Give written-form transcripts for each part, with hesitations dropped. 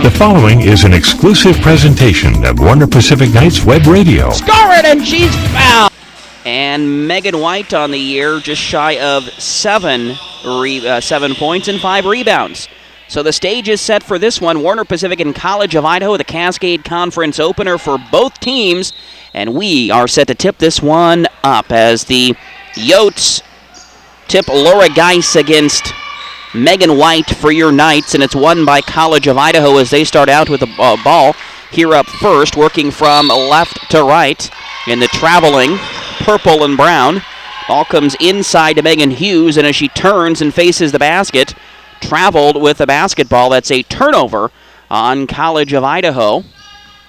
The following is an exclusive presentation of Warner Pacific Nights Web Radio. Score it, and she's fouled. And Megan White on the year, just shy of 7 points and 5 rebounds. So the stage is set for this one. Warner Pacific and College of Idaho, the Cascade Conference opener for both teams. And we are set to tip this one up as the Yotes tip Laura Geis against Megan White for your Knights, and it's won by College of Idaho as they start out with the ball here up first, working from left to right in the traveling purple and brown. Ball comes inside to Megan Hughes, and as she turns and faces the basket, traveled with the basketball. That's a turnover on College of Idaho,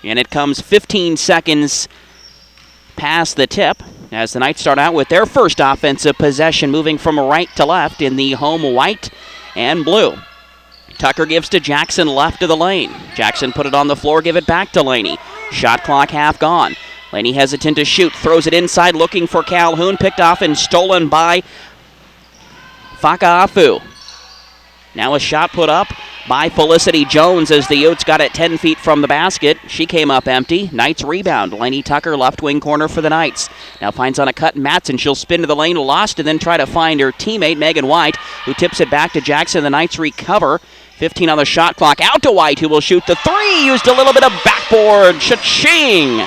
and it comes 15 seconds past the tip as the Knights start out with their first offensive possession, moving from right to left in the home white and blue. Tucker gives to Jackson left of the lane. Jackson put it on the floor, give it back to Laney. Shot clock half gone. Laney hesitant to shoot, throws it inside looking for Calhoun, picked off and stolen by Fakaafu. Now a shot put up by Felicity Jones as the Yotes got it 10 feet from the basket. She came up empty. Knights rebound. Laney Tucker, left wing corner for the Knights. Now finds on a cut Matson. She'll spin to the lane, lost, and then try to find her teammate, Megan White, who tips it back to Jackson. The Knights recover. 15 on the shot clock. Out to White, who will shoot the three. Used a little bit of backboard. Cha-ching!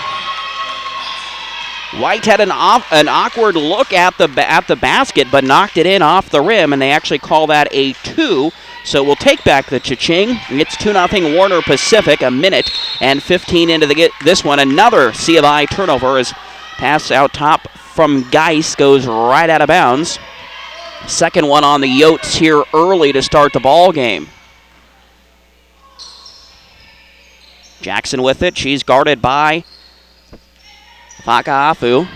White had an awkward look at the basket, but knocked it in off the rim, and they actually call that a 2. So we'll take back the cha-ching. It's 2-0 Warner Pacific, a minute and 15 into this one. Another C of I turnover as pass out top from Geis goes right out of bounds. Second one on the Yotes here early to start the ball game. Jackson with it. She's guarded by Fakaafu.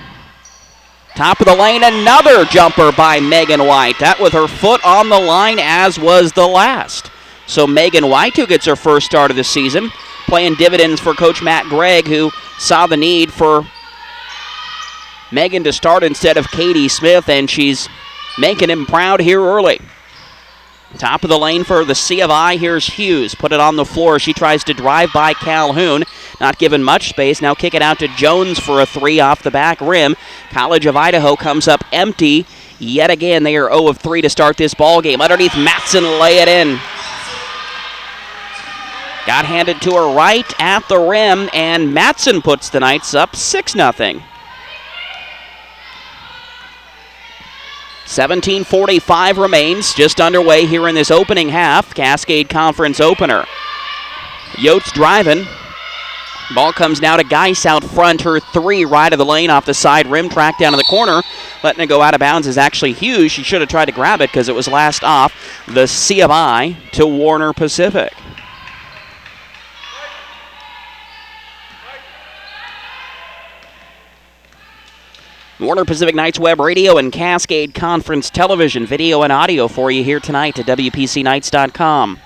Top of the lane, another jumper by Megan White. That with her foot on the line, as was the last. So Megan White, who gets her first start of the season, playing dividends for Coach Matt Gregg, who saw the need for Megan to start instead of Katie Smith, and she's making him proud here early. Top of the lane for the C of I. Here's Hughes. Put it on the floor. She tries to drive by Calhoun. Not given much space. Now kick it out to Jones for a three off the back rim. College of Idaho comes up empty. Yet again, they are 0 of 3 to start this ball game. Underneath, Matson lay it in. Got handed to her right at the rim, and Matson puts the Knights up 6-0. 17:45 remains, just underway here in this opening half. Cascade Conference opener. Yotes driving. Ball comes now to Geis out front. Her three right of the lane off the side rim, track down to the corner. Letting it go out of bounds is actually Hughes. She should have tried to grab it because it was last off. The C of I to Warner Pacific. Warner Pacific Knights Web Radio and Cascade Conference Television, video and audio for you here tonight at WPCKnights.com.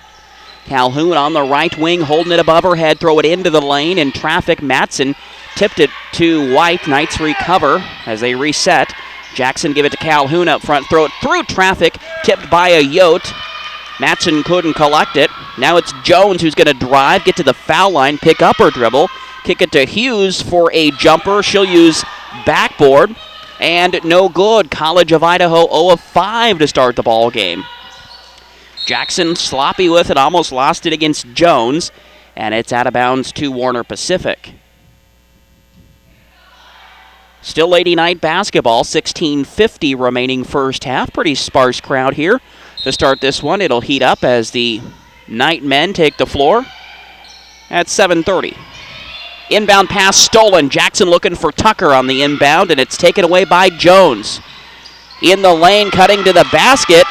Calhoun on the right wing, holding it above her head, throw it into the lane in traffic. Matson tipped it to White. Knights recover as they reset. Jackson give it to Calhoun up front, throw it through traffic, tipped by a Yote. Matson couldn't collect it. Now it's Jones who's going to drive, get to the foul line, pick up her dribble, kick it to Hughes for a jumper. She'll use backboard, and no good. College of Idaho 0 of 5 to start the ball game. Jackson sloppy with it, almost lost it against Jones, and it's out of bounds to Warner Pacific. Still Lady Knight basketball, 16:50 remaining first half. Pretty sparse crowd here to start this one. It'll heat up as the Knight men take the floor at 7:30. Inbound pass stolen. Jackson looking for Tucker on the inbound, and it's taken away by Jones. In the lane, cutting to the basket.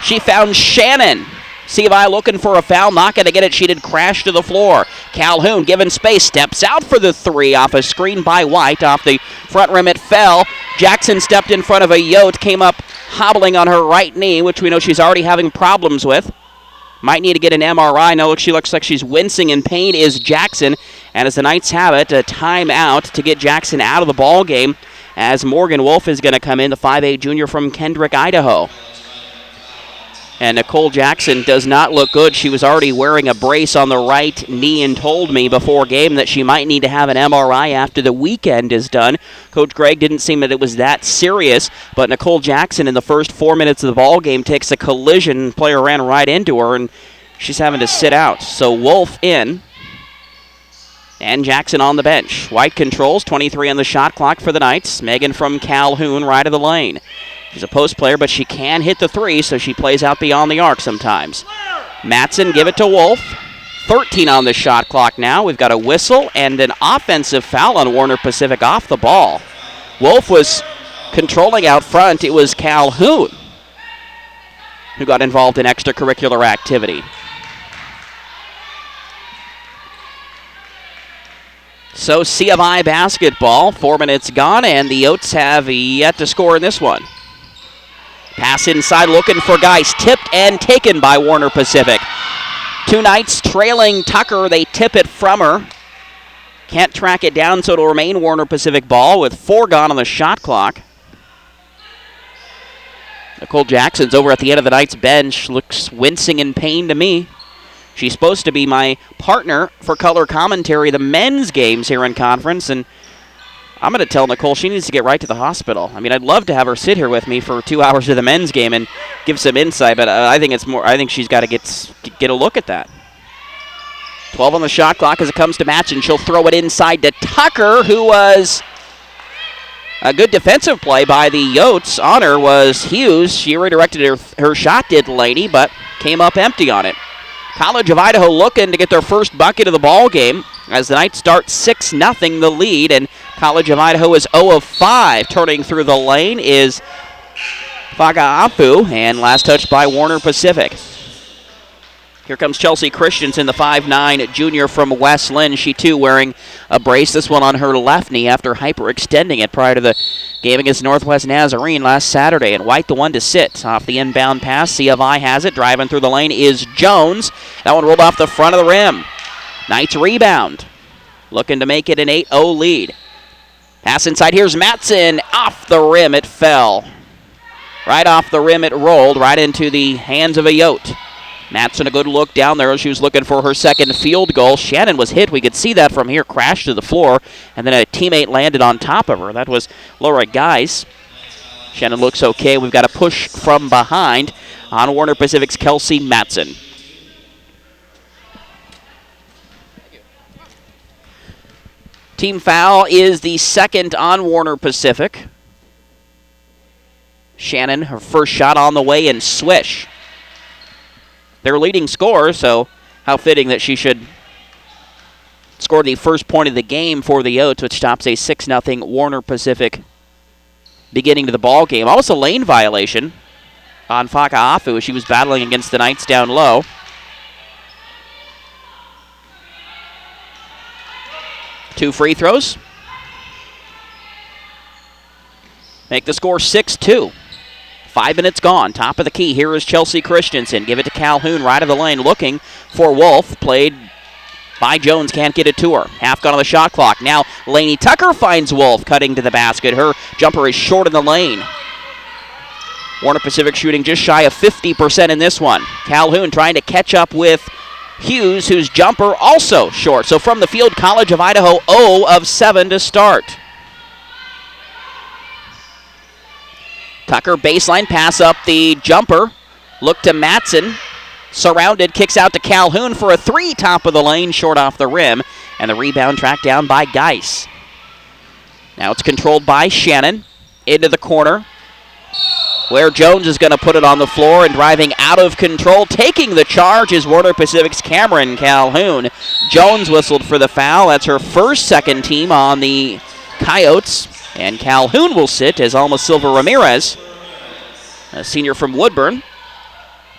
She found Shannon. C of I looking for a foul, not going to get it. She did crash to the floor. Calhoun given space, steps out for the three off a screen by White. Off the front rim it fell. Jackson stepped in front of a Yote, came up hobbling on her right knee, which we know she's already having problems with. Might need to get an MRI. Now she looks like she's wincing in pain is Jackson. And as the Knights have it, a timeout to get Jackson out of the ball game as Morgan Wolf is going to come in, the 5'8 junior from Kendrick, Idaho. And Nicole Jackson does not look good. She was already wearing a brace on the right knee and told me before game that she might need to have an MRI after the weekend is done. Coach Gregg didn't seem that it was that serious, but Nicole Jackson in the first 4 minutes of the ball game takes a collision. Player ran right into her, and she's having to sit out. So Wolf in, and Jackson on the bench. White controls, 23 on the shot clock for the Knights. Megan from Calhoun, right of the lane. She's a post player, but she can hit the three, so she plays out beyond the arc sometimes. Matson, give it to Wolf. 13 on the shot clock now. We've got a whistle and an offensive foul on Warner Pacific off the ball. Wolf was controlling out front. It was Calhoun who got involved in extracurricular activity. So C of I basketball. 4 minutes gone, and the Oats have yet to score in this one. Pass inside, looking for Geis. Tipped and taken by Warner Pacific. Two Knights trailing Tucker. They tip it from her. Can't track it down, so it'll remain Warner Pacific ball with 4 gone on the shot clock. Nicole Jackson's over at the end of the Knights bench. Looks wincing in pain to me. She's supposed to be my partner for color commentary, the men's games here in conference, and I'm going to tell Nicole she needs to get right to the hospital. I mean, I'd love to have her sit here with me for 2 hours of the men's game and give some insight, but I think she's got to get a look at that. 12 on the shot clock as it comes to Matson. She'll throw it inside to Tucker, who was a good defensive play by the Yotes. On her was Hughes. She redirected her shot, did Laney, but came up empty on it. College of Idaho looking to get their first bucket of the ball game as the Knights start 6-0 the lead, and College of Idaho is 0 of 5. Turning through the lane is Faga'afu, and last touch by Warner Pacific. Here comes Chelsea Christensen, the 5'9" junior from West Lynn. She, too, wearing a brace, this one on her left knee after hyperextending it prior to the game against Northwest Nazarene last Saturday. And White, the one to sit off the inbound pass. C of I has it. Driving through the lane is Jones. That one rolled off the front of the rim. Knights rebound. Looking to make it an 8-0 lead. Pass inside. Here's Matson. Off the rim, it fell. Right off the rim, it rolled right into the hands of a Yote. Matson, a good look down there. She was looking for her second field goal. Shannon was hit. We could see that from here. Crashed to the floor, and then a teammate landed on top of her. That was Laura Geis. Shannon looks okay. We've got a push from behind on Warner Pacific's Kelsey Matson. Team foul is the second on Warner Pacific. Shannon, her first shot on the way, and swish. Their leading scorer, so how fitting that she should score the first point of the game for the Yotes, which stops a 6-0 Warner Pacific beginning to the ball game. Also lane violation on Faka'afu. She was battling against the Knights down low. Two free throws. Make the score 6-2. 5 minutes gone. Top of the key. Here is Chelsea Christensen. Give it to Calhoun, right of the lane, looking for Wolf. Played by Jones. Can't get it to her. Half gone on the shot clock. Now Laney Tucker finds Wolf cutting to the basket. Her jumper is short in the lane. Warner Pacific shooting just shy of 50% in this one. Calhoun trying to catch up with Hughes, whose jumper also short. So from the field, College of Idaho 0 of 7 to start. Tucker, baseline pass up the jumper. Look to Matson. Surrounded, kicks out to Calhoun for a three, top of the lane, short off the rim. And the rebound tracked down by Geis. Now it's controlled by Shannon. Into the corner, where Jones is going to put it on the floor, and driving out of control. Taking the charge is Warner Pacific's Cameron Calhoun. Jones whistled for the foul. That's her first second team on the Coyotes. And Calhoun will sit as Alma Silva Ramirez, a senior from Woodburn,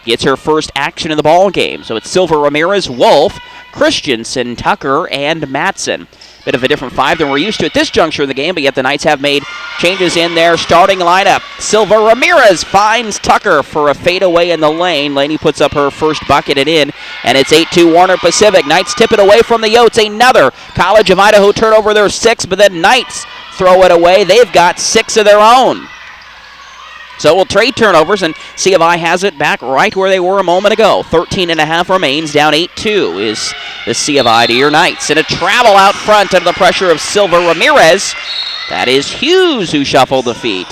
gets her first action in the ball game. So it's Silva Ramirez, Wolf, Christensen, Tucker, and Matson. Bit of a different five than we're used to at this juncture of the game, but yet the Knights have made changes in their starting lineup. Silva Ramirez finds Tucker for a fadeaway in the lane. Laney puts up her first bucket and in, and it's 8-2 Warner Pacific. Knights tip it away from the Yotes. Another College of Idaho turnover, their sixth, but then Knights throw it away. They've got 6 of their own. So we'll trade turnovers, and C of I has it back right where they were a moment ago. 13.5 remains, down 8-2 is the C of I to your Knights. And a travel out front under the pressure of Silva Ramirez. That is Hughes who shuffled the feet.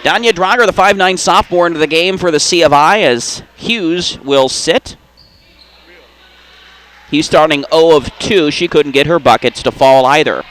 Danya Drager, the 5'9 sophomore, into the game for the C of I as Hughes will sit. He's starting 0 of 2. She couldn't get her buckets to fall either.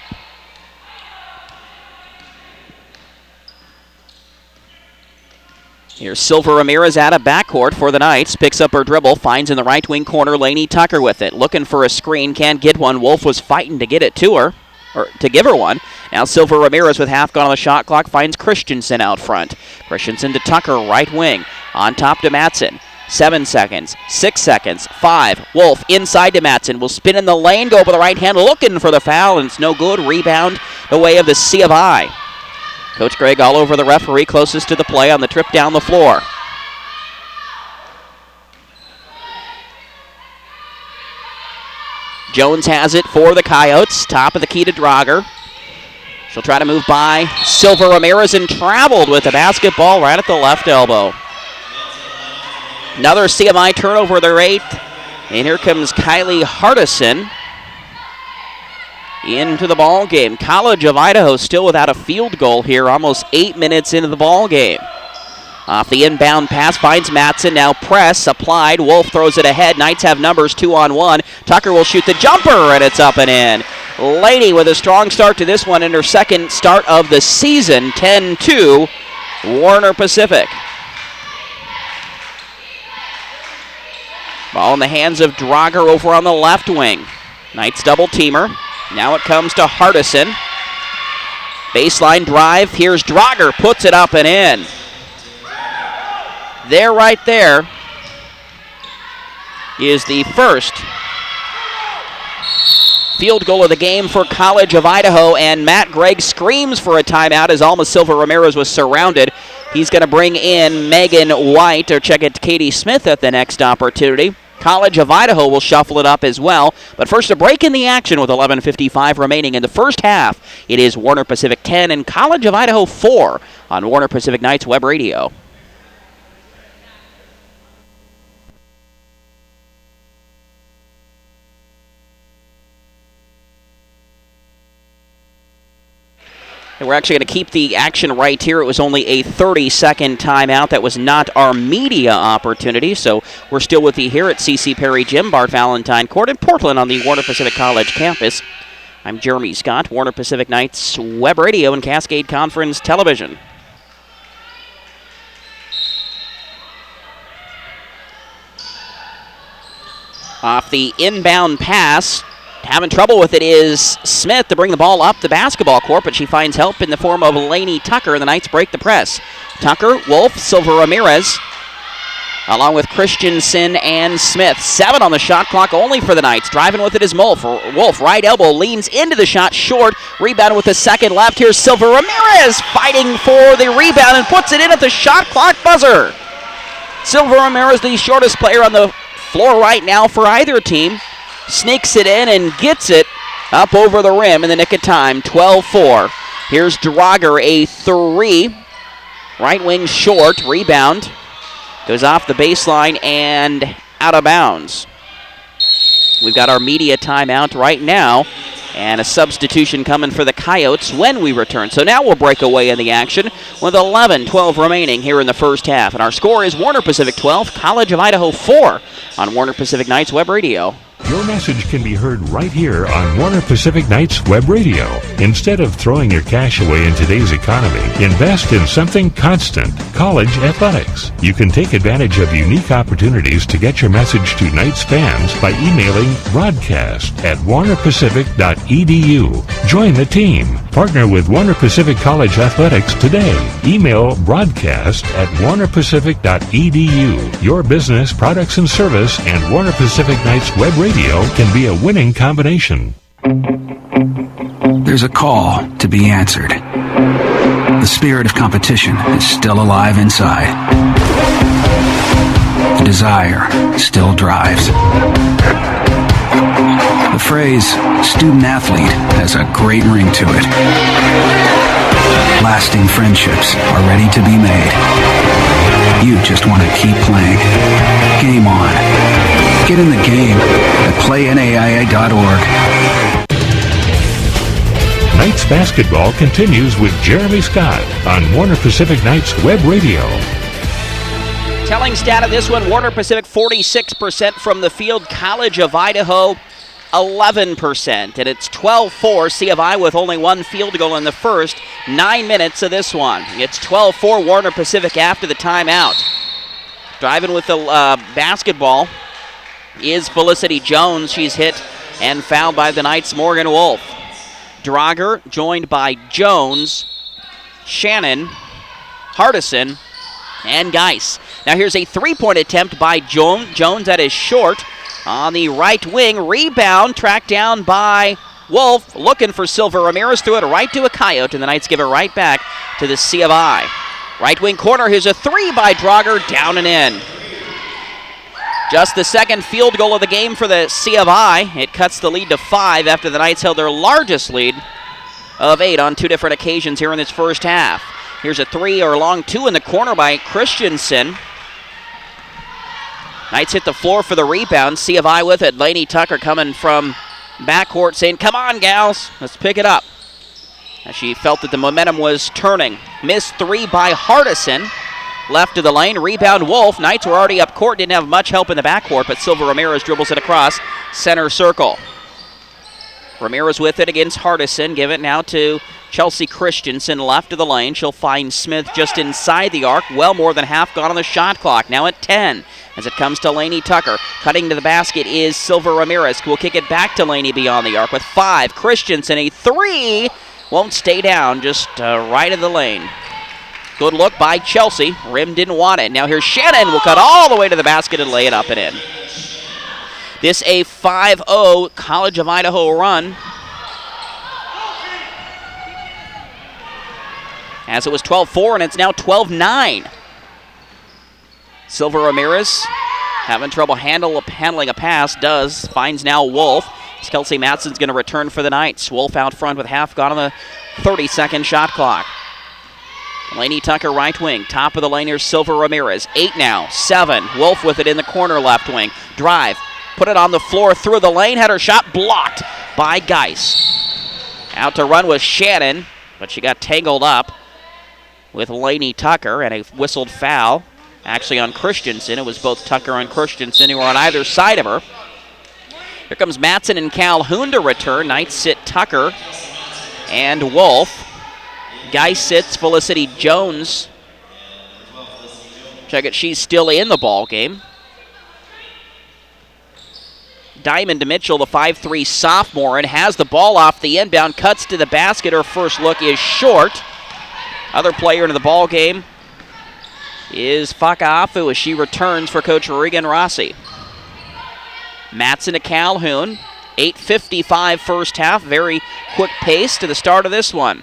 Here's Silva Ramirez out of backcourt for the Knights. Picks up her dribble, finds in the right wing corner Lainey Tucker with it. Looking for a screen, can't get one. Wolf was fighting to get it to her, or to give her one. Now Silva Ramirez with half gone on the shot clock finds Christensen out front. Christensen to Tucker, right wing. On top to Matson. 7 seconds, 6 seconds, 5. Wolf inside to Matson. Will spin in the lane, go up with the right hand, looking for the foul, and it's no good. Rebound the way of the C of I. Coach Gregg all over the referee, closest to the play on the trip down the floor. Jones has it for the Coyotes. Top of the key to Drager. She'll try to move by Silva Ramirez and traveled with the basketball right at the left elbow. Another C of I turnover, their 8th. And here comes Kylie Hardison into the ball game. College of Idaho still without a field goal here, almost 8 minutes into the ball game. Off the inbound pass, finds Matson, now press, applied. Wolf throws it ahead. Knights have numbers 2-on-1. Tucker will shoot the jumper, and it's up and in. Laney with a strong start to this one in her second start of the season, 10-2, Warner Pacific. Ball in the hands of Drager over on the left wing. Knights double teamer. Now it comes to Hardison. Baseline drive. Here's Drager. Puts it up and in. There, right there, is the first field goal of the game for College of Idaho. And Matt Gregg screams for a timeout as Alma Silva Ramirez was surrounded. He's going to bring in Megan White, or check it, Katie Smith at the next opportunity. College of Idaho will shuffle it up as well. But first, a break in the action with 11:55 remaining in the first half. It is Warner Pacific 10 and College of Idaho 4 on Warner Pacific Knights Web Radio. And we're actually going to keep the action right here. It was only a 30-second timeout. That was not our media opportunity, so we're still with you here at C.C. Perry Gym, Bart Valentine Court in Portland on the Warner Pacific College campus. I'm Jeremy Scott, Warner Pacific Knights Web Radio and Cascade Conference Television. Off the inbound pass, having trouble with it is Smith to bring the ball up the basketball court, but she finds help in the form of Lainey Tucker, and the Knights break the press. Tucker, Wolf, Silva Ramirez, along with Christensen and Smith. 7 on the shot clock only for the Knights. Driving with it is Wolf. Wolf, right elbow, leans into the shot, short. Rebound with a second left. Here's Silva Ramirez fighting for the rebound and puts it in at the shot clock buzzer. Silva Ramirez, the shortest player on the floor right now for either team, sneaks it in and gets it up over the rim in the nick of time. 12-4. Here's Drager, a 3. Right wing short. Rebound. Goes off the baseline and out of bounds. We've got our media timeout right now, and a substitution coming for the Coyotes when we return. So now we'll break away in the action with 11-12 remaining here in the first half. And our score is Warner Pacific 12, College of Idaho 4 on Warner Pacific Knights Web Radio. Your message can be heard right here on Warner Pacific Knights Web Radio. Instead of throwing your cash away in today's economy, invest in something constant, college athletics. You can take advantage of unique opportunities to get your message to Knights fans by emailing broadcast@warnerpacific.edu. Join the team. Partner with Warner Pacific College Athletics today. Email broadcast@warnerpacific.edu. Your business, products, and service and Warner Pacific Knights Web Radio can be a winning combination. There's a call to be answered. The spirit of competition is still alive inside. The desire still drives. The phrase student athlete has a great ring to it. Lasting friendships are ready to be made. You just want to keep playing. Game on. Get in the game at playnaia.org. Knights basketball continues with Jeremy Scott on Warner Pacific Knights Web Radio. Telling stat of this one, Warner Pacific 46% from the field, College of Idaho 11%. And it's 12-4, C of I with only one field goal in the first 9 minutes of this one. It's 12-4 Warner Pacific after the timeout. Driving with the basketball is Felicity Jones. She's hit and fouled by the Knights' Morgan Wolf. Drager joined by Jones, Shannon, Hardison, and Geis. Now here's a three-point attempt by Jones that is short on the right wing. Rebound tracked down by Wolf, looking for Silva Ramirez, threw it right to a Coyote, and the Knights give it right back to the C of I. Right wing corner, here's a three by Drager, down and in. Just the second field goal of the game for the C of I. It cuts the lead to 5 after the Knights held their largest lead of 8 on 2 different occasions here in this first half. Here's a three or long two in the corner by Christensen. Knights hit the floor for the rebound. C of I with it. Lainey Tucker coming from backcourt saying, "Come on, gals, let's pick it up." As she felt that the momentum was turning. Missed three by Hardison. Left of the lane, rebound Wolf. Knights were already up court, didn't have much help in the backcourt, but Silva Ramirez dribbles it across center circle. Ramirez with it against Hardison. Give it now to Chelsea Christensen, left of the lane. She'll find Smith just inside the arc. Well more than half gone on the shot clock. Now at 10 as it comes to Lainey Tucker. Cutting to the basket is Silva Ramirez, who will kick it back to Lainey beyond the arc with 5. Christensen, a three. Won't stay down, just right of the lane. Good look by Chelsea. Rim didn't want it. Now here's Shannon. Will cut all the way to the basket and lay it up and in. This a 5-0 College of Idaho run. As it was 12-4 and it's now 12-9. Silva Ramirez having trouble handling a pass. Finds now Wolf. Kelsey Matson's going to return for the Knights. Wolf out front with half gone on the 30-second shot clock. Lainey Tucker, right wing. Top of the lane, here's Silva Ramirez. 8 now, 7. Wolf with it in the corner, left wing. Drive, put it on the floor, through the lane, had her shot blocked by Geis. Out to run was Shannon, but she got tangled up with Lainey Tucker, and a whistled foul. Actually on Christensen. It was both Tucker and Christensen who were on either side of her. Here comes Matson and Calhoun to return. Knights sit Tucker and Wolf. Geis sits Felicity Jones. Check it, she's still in the ball game. Diamond to Mitchell, the 5'3 sophomore, and has the ball off the inbound, cuts to the basket. Her first look is short. Other player into the ball game is Fakaafu as she returns for Coach Regan Rossi. Matson to Calhoun. 8:55 first half. Very quick pace to the start of this one.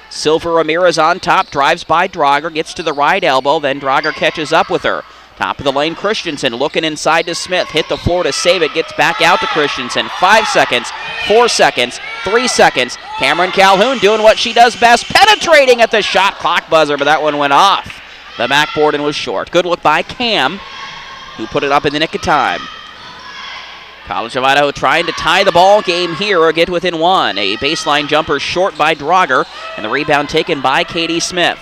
Silva Ramirez on top, drives by Drager, gets to the right elbow, then Drager catches up with her. Top of the lane, Christensen looking inside to Smith. Hit the floor to save it, gets back out to Christensen. 5 seconds, 4 seconds, 3 seconds. Cameron Calhoun doing what she does best, penetrating at the shot clock buzzer, but that one went off the backboard and was short. Good look by Cam, who put it up in the nick of time. College of Idaho trying to tie the ball game here or get within 1. A baseline jumper short by Drager, and the rebound taken by Katie Smith.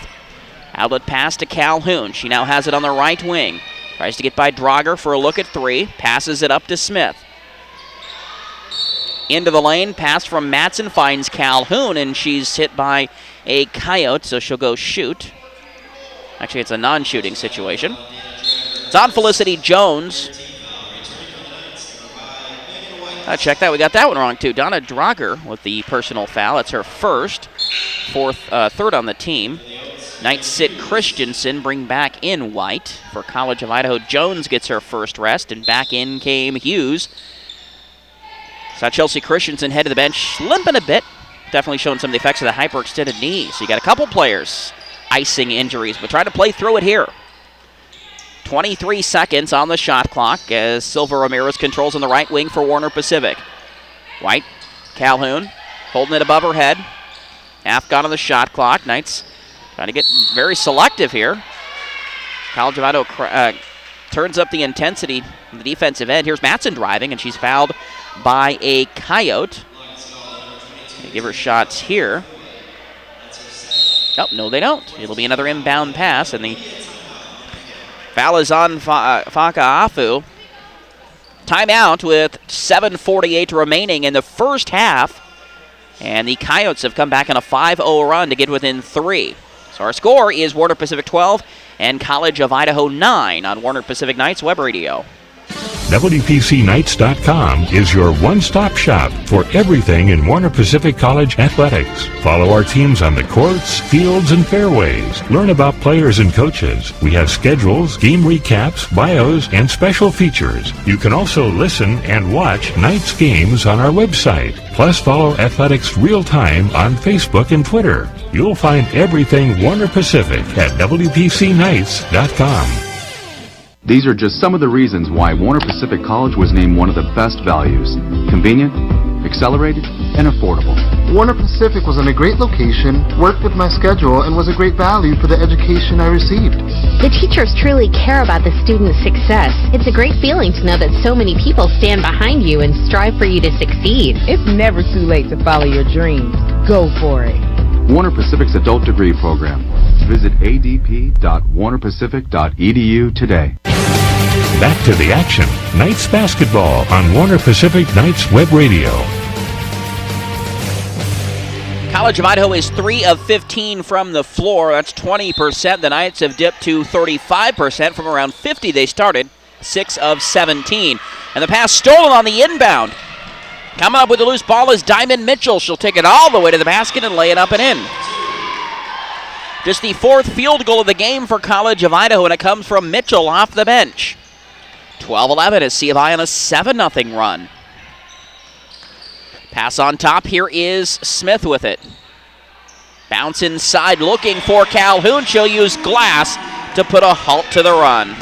Outlet pass to Calhoun. She now has it on the right wing. Tries to get by Drager for a look at 3. Passes it up to Smith. Into the lane. Pass from Matson finds Calhoun, and she's hit by a Coyote, so she'll go shoot. Actually, it's a non-shooting situation. It's on Felicity Jones. Check that. We got that one wrong, too. Donna Drager with the personal foul. It's her first. Third on the team. Knights sit Christensen, bring back in White. For College of Idaho, Jones gets her first rest, and back in came Hughes. Saw Chelsea Christensen head to the bench, limping a bit. Definitely showing some of the effects of the hyperextended knee. So you got a couple players icing injuries, but trying to play through it here. 23 seconds on the shot clock as Silva Ramirez controls on the right wing for Warner Pacific. White, Calhoun, holding it above her head. Half gone on the shot clock. Knights trying to get very selective here. College of Idaho turns up the intensity on the defensive end. Here's Matson driving, and she's fouled by a Coyote. They give her shots here. Oh, no, they don't. It'll be another inbound pass, and the foul is on Faka'afu. Timeout with 7:48 remaining in the first half. And the Coyotes have come back on a 5-0 run to get within 3. So our score is Warner Pacific 12 and College of Idaho 9 on Warner Pacific Knights Web Radio. WPCKnights.com is your one-stop shop for everything in Warner Pacific College athletics. Follow our teams on the courts, fields, and fairways. Learn about players and coaches. We have schedules, game recaps, bios, and special features. You can also listen and watch Knights games on our website. Plus, follow athletics real-time on Facebook and Twitter. You'll find everything Warner Pacific at WPCKnights.com. These are just some of the reasons why Warner Pacific College was named one of the best values. Convenient, accelerated, and affordable. Warner Pacific was in a great location, worked with my schedule, and was a great value for the education I received. The teachers truly care about the student's success. It's a great feeling to know that so many people stand behind you and strive for you to succeed. It's never too late to follow your dreams. Go for it. Warner Pacific's adult degree program. Visit adp.warnerpacific.edu today. Back to the action. Knights basketball on Warner Pacific Knights Web Radio. College of Idaho is 3 of 15 from the floor. That's 20%. The Knights have dipped to 35% from around 50 they started. 6 of 17. And the pass stolen on the inbound. Coming up with the loose ball is Diamond Mitchell. She'll take it all the way to the basket and lay it up and in. Just the 4th field goal of the game for College of Idaho, and it comes from Mitchell off the bench. 12-11 as C of I on a 7-0 run. Pass on top. Here is Smith with it. Bounce inside looking for Calhoun. She'll use glass to put a halt to the run.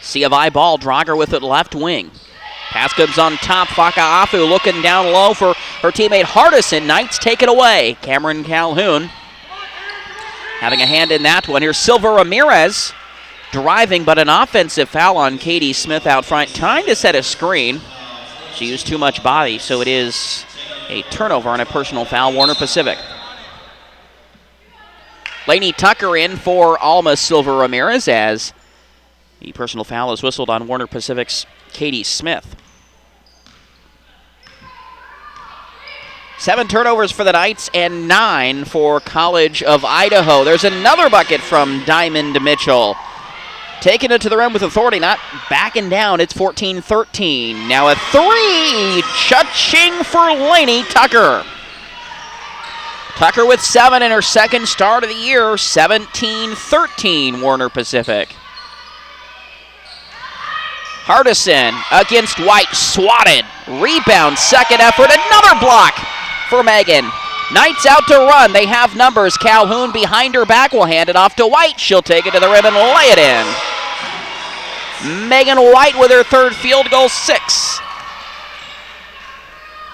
C of I ball. Drager with it left wing. Pass comes on top. Faka'afu looking down low for her teammate Hardison. Knights take it away. Cameron Calhoun having a hand in that one. Here's Silva Ramirez driving, but an offensive foul on Katie Smith out front. Trying to set a screen. She used too much body, so it is a turnover and a personal foul, Warner Pacific. Lainey Tucker in for Alma Silva Ramirez as the personal foul is whistled on Warner Pacific's Katie Smith. 7 turnovers for the Knights and 9 for College of Idaho. There's another bucket from Diamond Mitchell. Taking it to the rim with authority, not backing down. It's 14-13. Now a 3. Cha-ching for Lainey Tucker. Tucker with 7 in her second start of the year. 17-13 Warner Pacific. Hardison against White, swatted. Rebound, second effort, another block for Megan. Knights out to run. They have numbers. Calhoun behind her back will hand it off to White. She'll take it to the rim and lay it in. Megan White with her 3rd field goal, 6.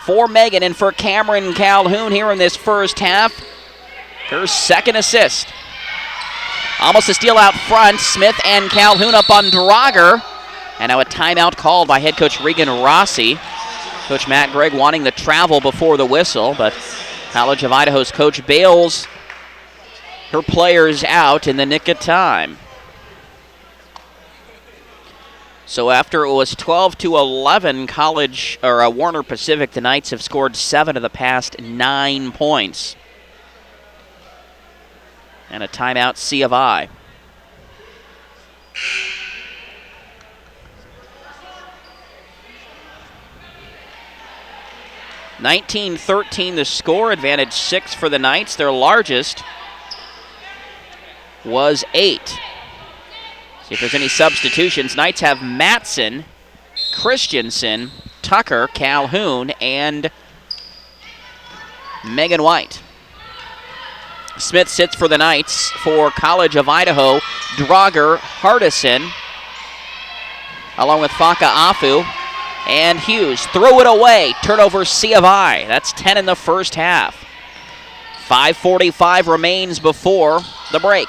For Megan and for Cameron Calhoun here in this first half. Her 2nd assist. Almost a steal out front. Smith and Calhoun up on Drager. And now a timeout called by head coach Regan Rossi. Coach Matt Gregg wanting the travel before the whistle, but College of Idaho's coach bails her players out in the nick of time. So after it was 12-11, Warner Pacific, the Knights have scored 7 of the past 9 points. And a timeout, C of I. (19-13) the score, advantage 6 for the Knights. Their largest was 8. See if there's any substitutions. Knights have Matson, Christensen, Tucker, Calhoun, and Megan White. Smith sits for the Knights. For College of Idaho, Drager, Hardison, along with Faka'afu and Hughes. Threw it away. Turnover C of I. That's 10 in the first half. 5:45 remains before the break.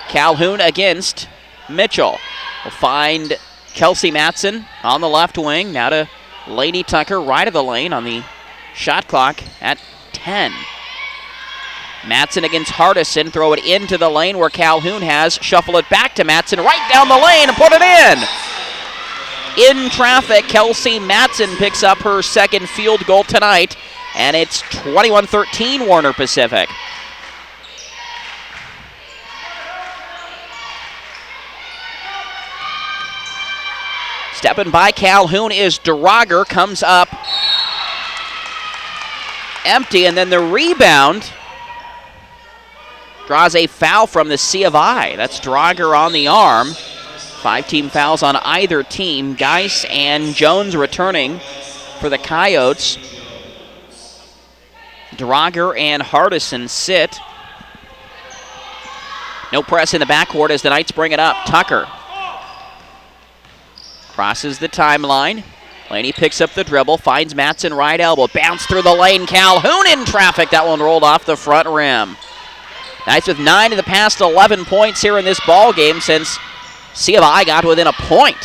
Calhoun against Mitchell. We'll find Kelsey Matson on the left wing. Now to Lady Tucker, right of the lane on the shot clock at 10. Matson against Hardison. Throw it into the lane where Calhoun has. Shuffle it back to Matson, right down the lane and put it in. In traffic, Kelsey Matson picks up her second field goal tonight, and it's 21-13 Warner Pacific. Stepping by Calhoun is DeRogger, comes up empty, and then the rebound draws a foul from the C of I. That's DeRogger on the arm. 5 team fouls on either team. Geis and Jones returning for the Coyotes. DeRogger and Hardison sit. No press in the backcourt as the Knights bring it up. Tucker crosses the timeline. Laney picks up the dribble, finds Matson right elbow. Bounce through the lane. Calhoun in traffic. That one rolled off the front rim. Knights with 9 of the past 11 points here in this ball game since C of I got within a point.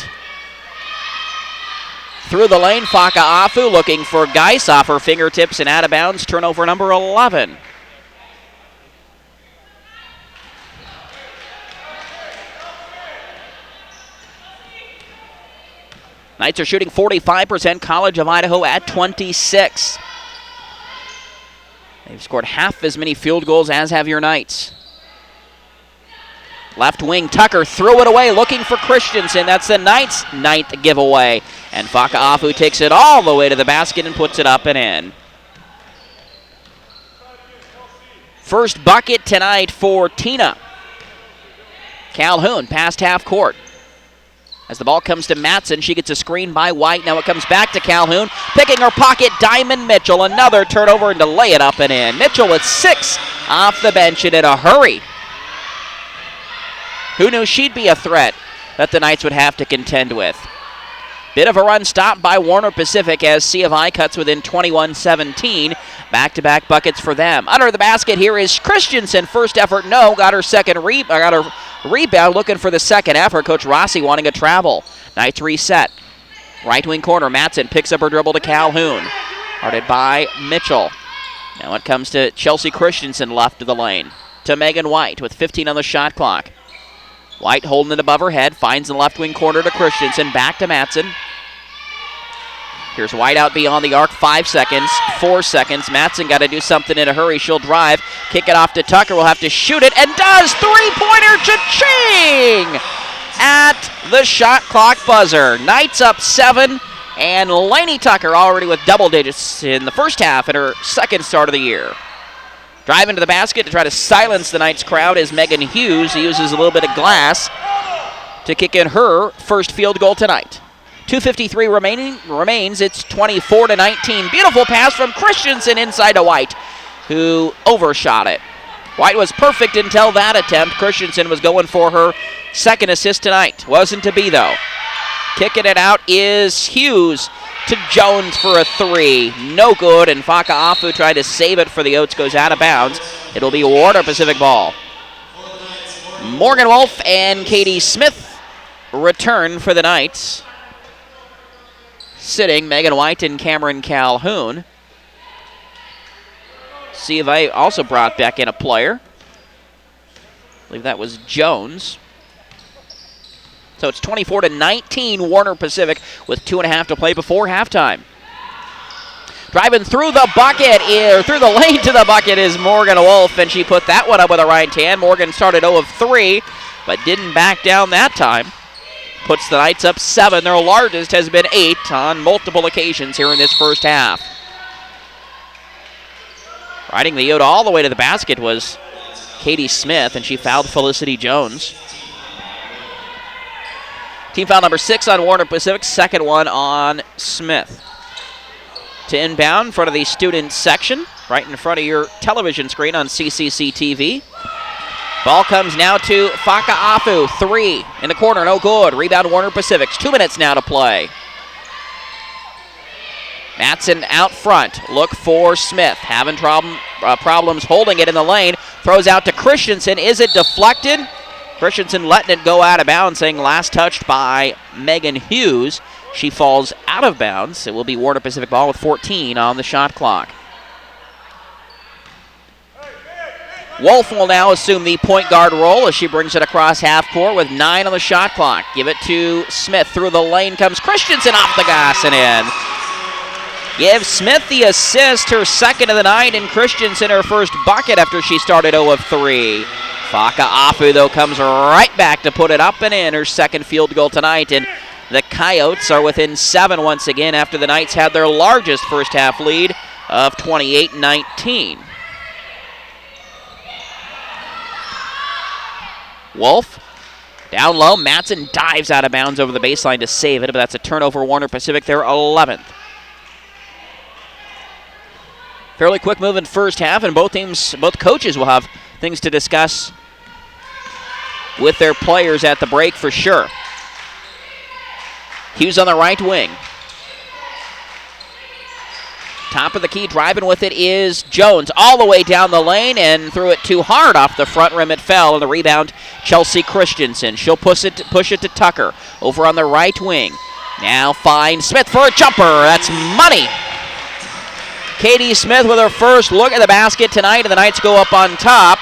Through the lane, Faka'afu looking for Geis off her fingertips and out of bounds. Turnover number 11. Knights are shooting 45%, College of Idaho at 26. They've scored half as many field goals as have your Knights. Left wing, Tucker threw it away, looking for Christensen. That's the Knights' 9th giveaway. And Faka'afu takes it all the way to the basket and puts it up and in. First bucket tonight for Tina. Calhoun past half court. As the ball comes to Matson, she gets a screen by White. Now it comes back to Calhoun. Picking her pocket, Diamond Mitchell. Another turnover and to lay it up and in. Mitchell with 6 off the bench and in a hurry. Who knew she'd be a threat that the Knights would have to contend with? Bit of a run stopped by Warner Pacific as C of I cuts within 21-17. Back-to-back buckets for them. Under the basket here is Christensen. First effort, no. Got her rebound, looking for the second effort. Coach Rossi wanting a travel. Knights reset. Right wing corner, Matson picks up her dribble to Calhoun. Guarded by Mitchell. Now it comes to Chelsea Christensen left of the lane. To Megan White with 15 on the shot clock. White holding it above her head, finds the left wing corner to Christensen, back to Matson. Here's White out beyond the arc, 5 seconds, 4 seconds. Matson got to do something in a hurry. She'll drive, kick it off to Tucker, will have to shoot it, and does! Three-pointer, cha-ching! At the shot clock buzzer. Knights up 7, and Laney Tucker already with double digits in the first half at her second start of the year. Driving to the basket to try to silence the Knights crowd is Megan Hughes. He uses a little bit of glass to kick in her first field goal tonight. 2:53 remains. It's 24-19. Beautiful pass from Christensen inside to White, who overshot it. White was perfect until that attempt. Christensen was going for her second assist tonight. Wasn't to be, though. Kicking it out is Hughes to Jones for a 3. No good, and Faka'afu tried to save it for the Oats. Goes out of bounds. It'll be Warner Pacific ball. Morgan Wolf and Katie Smith return for the Knights. Sitting, Megan White and Cameron Calhoun. See if I also brought back in a player. I believe that was Jones. So it's 24-19 Warner Pacific with 2.5 to play before halftime. Driving through the bucket, through the lane to the bucket is Morgan Wolf, and she put that one up with a right hand. Morgan started 0 of 3, but didn't back down that time. Puts the Knights up 7. Their largest has been 8 on multiple occasions here in this first half. Riding the Yoda all the way to the basket was Katie Smith, and she fouled Felicity Jones. Team foul number 6 on Warner Pacific, second one on Smith. To inbound in front of the student section, right in front of your television screen on CCC TV. Ball comes now to Faka'afu. 3 in the corner, no good. Rebound Warner Pacifics. 2 minutes now to play. Matson out front. Look for Smith. Having problems holding it in the lane. Throws out to Christensen. Is it deflected? Christensen letting it go out of bounds, saying last touched by Megan Hughes. She falls out of bounds. It will be Warner Pacific ball with 14 on the shot clock. Wolf will now assume the point guard role as she brings it across half court with 9 on the shot clock. Give it to Smith. Through the lane comes Christensen off the glass and in. Give Smith the assist, her second of the night, and Christensen her first bucket after she started 0 of 3. Faka'afu, though, comes right back to put it up and in, her second field goal tonight. And the Coyotes are within 7 once again after the Knights had their largest first half lead of 28-19. Wolf down low. Matson dives out of bounds over the baseline to save it, but that's a turnover. Warner Pacific, their 11th. Fairly quick moving first half, and both coaches will have things to discuss with their players at the break for sure. Hughes on the right wing. Top of the key, driving with it is Jones. All the way down the lane and threw it too hard off the front rim. It fell, and the rebound, Chelsea Christensen. She'll push it to Tucker over on the right wing. Now finds Smith for a jumper. That's money. Katie Smith with her first look at the basket tonight, and the Knights go up on top,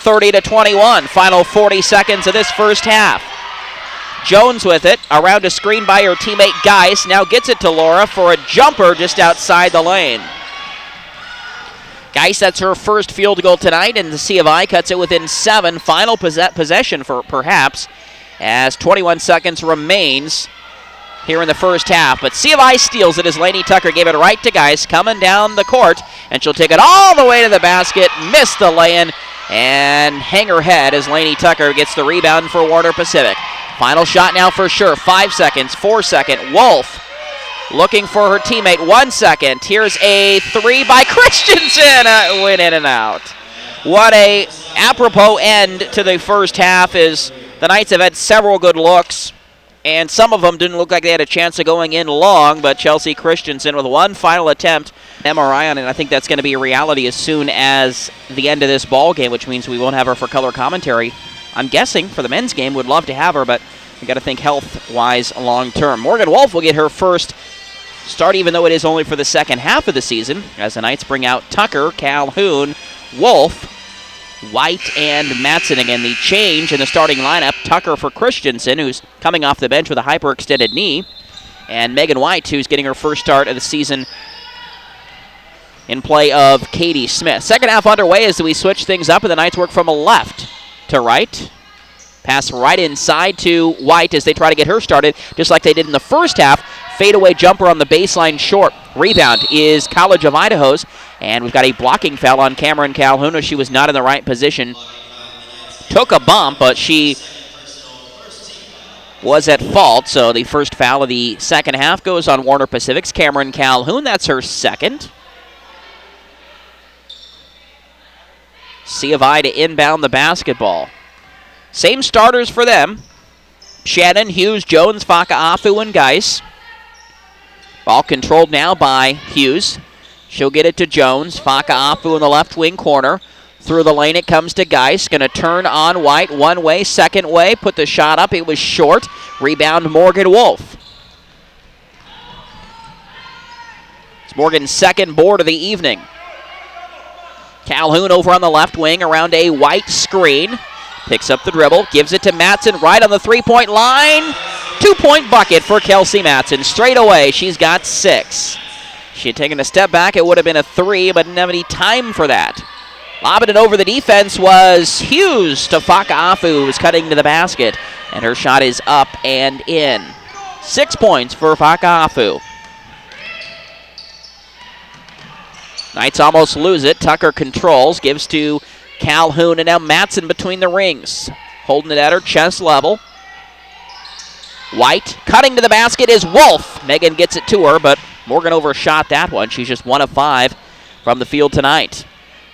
30-21. Final 40 seconds of this first half. Jones with it, around a screen by her teammate Geis. Now gets it to Laura for a jumper just outside the lane. Geis, that's her first field goal tonight, and the C of I cuts it within 7. Final possession for perhaps, as 21 seconds remains here in the first half. But C of I steals it as Lainey Tucker gave it right to Geis, coming down the court, and she'll take it all the way to the basket, miss the lay-in, and hang her head as Lainey Tucker gets the rebound for Warner Pacific. Final shot now for sure. 5 seconds, 4 second. Wolf looking for her teammate. 1 second. Here's a 3 by Christensen. Went in and out. What a apropos end to the first half, as the Knights have had several good looks, and some of them didn't look like they had a chance of going in long, but Chelsea Christensen with one final attempt. MRI on it, and I think that's going to be a reality as soon as the end of this ball game, which means we won't have her for color commentary. I'm guessing for the men's game, would love to have her, but we got to think health-wise long-term. Morgan Wolf will get her first start, even though it is only for the second half of the season, as the Knights bring out Tucker, Calhoun, Wolf, White, and Matson. Again, the change in the starting lineup, Tucker for Christensen, who's coming off the bench with a hyperextended knee, and Megan White, who's getting her first start of the season in play of Katie Smith. Second half underway as we switch things up, and the Knights work from a left to right. Pass right inside to White as they try to get her started, just like they did in the first half. Fadeaway jumper on the baseline short. Rebound is College of Idaho's, and we've got a blocking foul on Cameron Calhoun as she was not in the right position. Took a bump, but she was at fault, so the first foul of the second half goes on Warner Pacific's Cameron Calhoun. That's her second. C of I to inbound the basketball. Same starters for them. Shannon, Hughes, Jones, Faka'afu, and Geis. Ball controlled now by Hughes. She'll get it to Jones. Faka'afu in the left wing corner. Through the lane it comes to Geis. Going to turn on White. One way, second way. Put the shot up. It was short. Rebound Morgan Wolf. It's Morgan's second board of the evening. Calhoun over on the left wing around a White screen. Picks up the dribble, gives it to Matson right on the three-point line. 2-point bucket for Kelsey Matson. Straight away, she's got 6. She had taken a step back. It would have been a 3, but didn't have any time for that. Lobbing it over the defense was Hughes to Faka'afu, who's cutting to the basket. And her shot is up and in. 6 points for Faka'afu. Knights almost lose it. Tucker controls, gives to Calhoun, and now Matson between the rings. Holding it at her chest level. White cutting to the basket is Wolf. Megan gets it to her, but Morgan overshot that one. She's just 1 of 5 from the field tonight.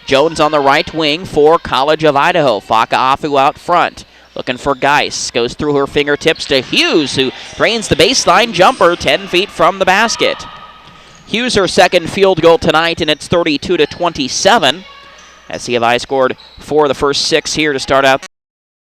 Jones on the right wing for College of Idaho. Faka'afu out front. Looking for Geis. Goes through her fingertips to Hughes, who drains the baseline jumper 10 feet from the basket. Hughes her second field goal tonight, and it's 32-27. As C of I scored 4 of the first 6 here to start out.